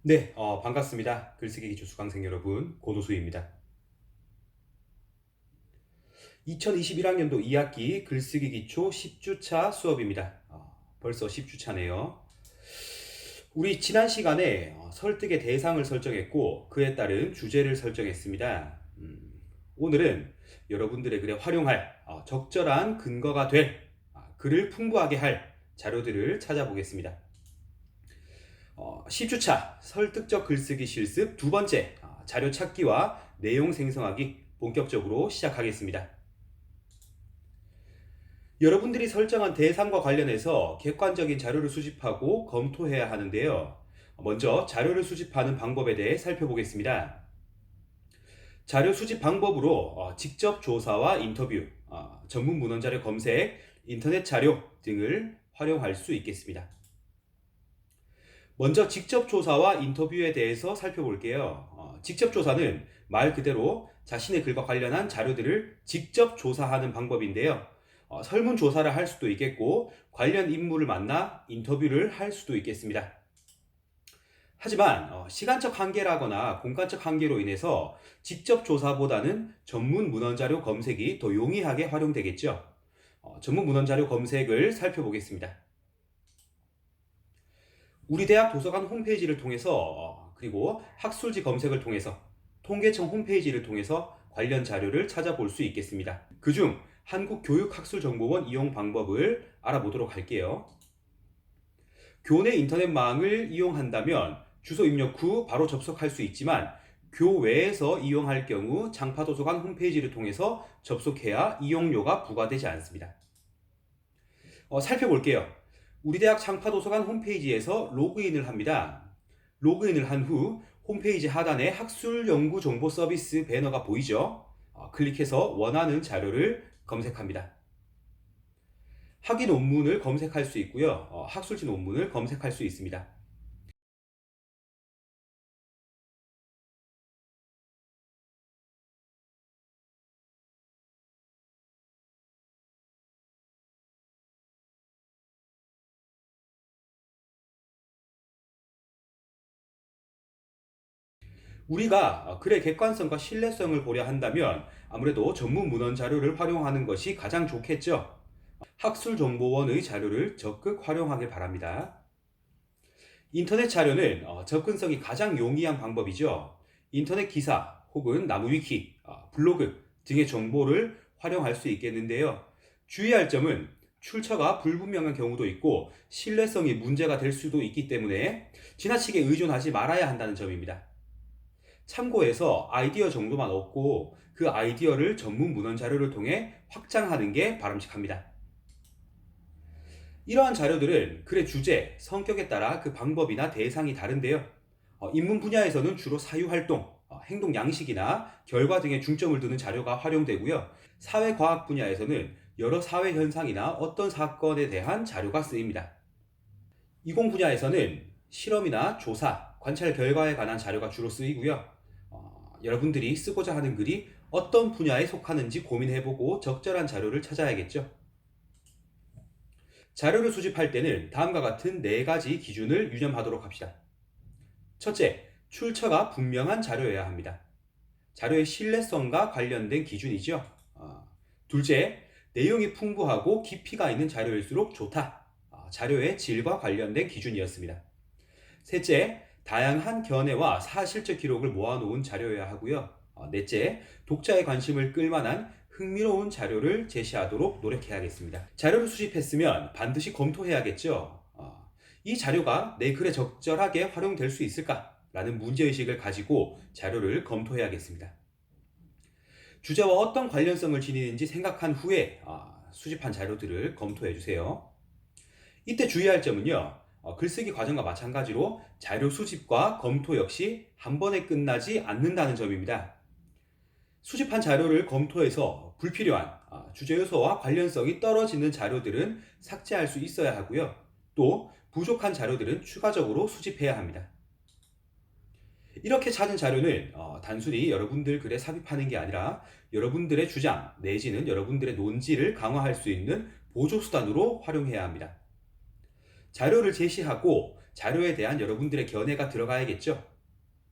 네, 반갑습니다. 글쓰기 기초 수강생 여러분, 고노수입니다. 2021학년도 2학기 글쓰기 기초 10주차 수업입니다. 벌써 10주차네요. 우리 지난 시간에 설득의 대상을 설정했고 그에 따른 주제를 설정했습니다. 오늘은 여러분들의 글에 활용할 적절한 근거가 될 글을 풍부하게 할 자료들을 찾아보겠습니다. 10주차 설득적 글쓰기 실습 두 번째 자료 찾기와 내용 생성하기 본격적으로 시작하겠습니다. 여러분들이 설정한 대상과 관련해서 객관적인 자료를 수집하고 검토해야 하는데요. 먼저 자료를 수집하는 방법에 대해 살펴보겠습니다. 자료 수집 방법으로 직접 조사와 인터뷰, 전문 문헌 자료 검색, 인터넷 자료 등을 활용할 수 있겠습니다. 먼저 직접 조사와 인터뷰에 대해서 살펴볼게요. 직접 조사는 말 그대로 자신의 글과 관련한 자료들을 직접 조사하는 방법인데요. 설문조사를 할 수도 있겠고 관련 인물을 만나 인터뷰를 할 수도 있겠습니다. 하지만 시간적 한계라거나 공간적 한계로 인해서 직접 조사보다는 전문 문헌자료 검색이 더 용이하게 활용되겠죠. 전문 문헌자료 검색을 살펴보겠습니다. 우리 대학 도서관 홈페이지를 통해서 그리고 학술지 검색을 통해서 통계청 홈페이지를 통해서 관련 자료를 찾아볼 수 있겠습니다. 그중 한국교육학술정보원 이용 방법을 알아보도록 할게요. 교내 인터넷망을 이용한다면 주소 입력 후 바로 접속할 수 있지만 교외에서 이용할 경우 장파도서관 홈페이지를 통해서 접속해야 이용료가 부과되지 않습니다. 살펴볼게요. 우리 대학 장파도서관 홈페이지에서 로그인을 합니다. 로그인을 한 후 홈페이지 하단에 학술연구정보 서비스 배너가 보이죠? 클릭해서 원하는 자료를 검색합니다. 학위 논문을 검색할 수 있고요. 학술지 논문을 검색할 수 있습니다. 우리가 글의 객관성과 신뢰성을 고려한다면 아무래도 전문 문헌 자료를 활용하는 것이 가장 좋겠죠. 학술정보원의 자료를 적극 활용하길 바랍니다. 인터넷 자료는 접근성이 가장 용이한 방법이죠. 인터넷 기사 혹은 나무 위키, 블로그 등의 정보를 활용할 수 있겠는데요. 주의할 점은 출처가 불분명한 경우도 있고 신뢰성이 문제가 될 수도 있기 때문에 지나치게 의존하지 말아야 한다는 점입니다. 참고해서 아이디어 정도만 얻고 그 아이디어를 전문 문헌 자료를 통해 확장하는 게 바람직합니다. 이러한 자료들은 글의 주제, 성격에 따라 그 방법이나 대상이 다른데요. 인문 분야에서는 주로 사유활동, 행동 양식이나 결과 등에 중점을 두는 자료가 활용되고요. 사회과학 분야에서는 여러 사회 현상이나 어떤 사건에 대한 자료가 쓰입니다. 이공 분야에서는 실험이나 조사, 관찰 결과에 관한 자료가 주로 쓰이고요. 여러분들이 쓰고자 하는 글이 어떤 분야에 속하는지 고민해보고 적절한 자료를 찾아야겠죠. 자료를 수집할 때는 다음과 같은 4가지 기준을 유념하도록 합시다. 첫째, 출처가 분명한 자료여야 합니다. 자료의 신뢰성과 관련된 기준이죠. 둘째, 내용이 풍부하고 깊이가 있는 자료일수록 좋다. 자료의 질과 관련된 기준이었습니다. 셋째, 다양한 견해와 사실적 기록을 모아놓은 자료여야 하고요. 넷째, 독자의 관심을 끌만한 흥미로운 자료를 제시하도록 노력해야겠습니다. 자료를 수집했으면 반드시 검토해야겠죠. 이 자료가 내 글에 적절하게 활용될 수 있을까? 라는 문제의식을 가지고 자료를 검토해야겠습니다. 주제와 어떤 관련성을 지니는지 생각한 후에 수집한 자료들을 검토해 주세요. 이때 주의할 점은요. 글쓰기 과정과 마찬가지로 자료 수집과 검토 역시 한 번에 끝나지 않는다는 점입니다. 수집한 자료를 검토해서 불필요한 주제 요소와 관련성이 떨어지는 자료들은 삭제할 수 있어야 하고요. 또 부족한 자료들은 추가적으로 수집해야 합니다. 이렇게 찾은 자료는 단순히 여러분들 글에 삽입하는 게 아니라 여러분들의 주장 내지는 여러분들의 논지를 강화할 수 있는 보조수단으로 활용해야 합니다. 자료를 제시하고 자료에 대한 여러분들의 견해가 들어가야겠죠.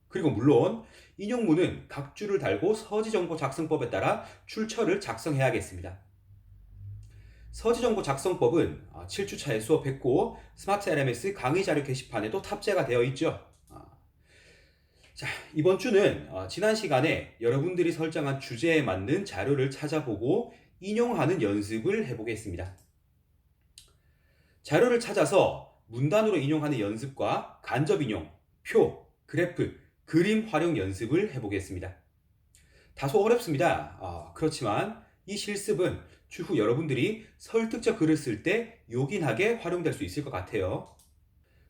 그리고 물론 인용문은 각주를 달고 서지정보 작성법에 따라 출처를 작성해야겠습니다. 서지정보 작성법은 7주차에 수업했고 스마트 LMS 강의 자료 게시판에도 탑재가 되어 있죠. 자, 이번 주는 지난 시간에 여러분들이 설정한 주제에 맞는 자료를 찾아보고 인용하는 연습을 해보겠습니다. 자료를 찾아서 문단으로 인용하는 연습과 간접 인용, 표, 그래프, 그림 활용 연습을 해보겠습니다. 다소 어렵습니다. 그렇지만 이 실습은 추후 여러분들이 설득적 글을 쓸 때 요긴하게 활용될 수 있을 것 같아요.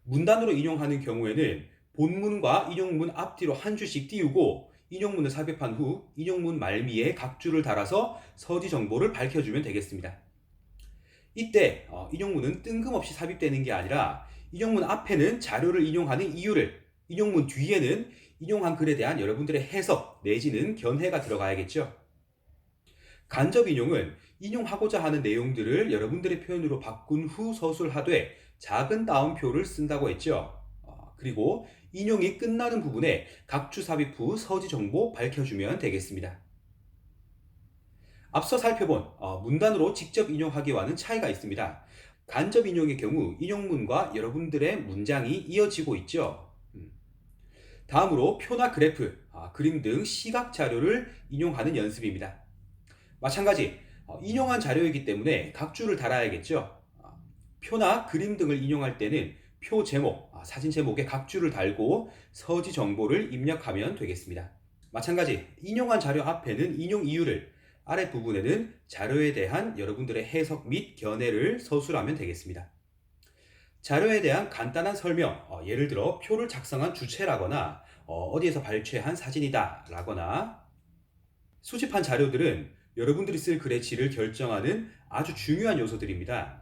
문단으로 인용하는 경우에는 본문과 인용문 앞뒤로 한 줄씩 띄우고 인용문을 삽입한 후 인용문 말미에 각주를 달아서 서지 정보를 밝혀주면 되겠습니다. 이때 인용문은 뜬금없이 삽입되는 게 아니라 인용문 앞에는 자료를 인용하는 이유를, 인용문 뒤에는 인용한 글에 대한 여러분들의 해석 내지는 견해가 들어가야겠죠. 간접 인용은 인용하고자 하는 내용들을 여러분들의 표현으로 바꾼 후 서술하되 작은 따옴표를 쓴다고 했죠. 그리고 인용이 끝나는 부분에 각주 삽입 후 서지 정보 밝혀주면 되겠습니다. 앞서 살펴본 문단으로 직접 인용하기와는 차이가 있습니다. 간접 인용의 경우 인용문과 여러분들의 문장이 이어지고 있죠. 다음으로 표나 그래프, 그림 등 시각 자료를 인용하는 연습입니다. 마찬가지 인용한 자료이기 때문에 각주를 달아야겠죠. 표나 그림 등을 인용할 때는 표 제목, 사진 제목에 각주를 달고 서지 정보를 입력하면 되겠습니다. 마찬가지 인용한 자료 앞에는 인용 이유를, 아래 부분에는 자료에 대한 여러분들의 해석 및 견해를 서술하면 되겠습니다. 자료에 대한 간단한 설명, 예를 들어 표를 작성한 주체라거나 어디에서 발췌한 사진이다 라거나, 수집한 자료들은 여러분들이 쓸 글의 질을 결정하는 아주 중요한 요소들입니다.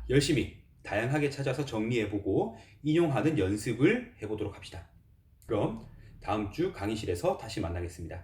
열심히 다양하게 찾아서 정리해보고 인용하는 연습을 해보도록 합시다. 그럼 다음 주 강의실에서 다시 만나겠습니다.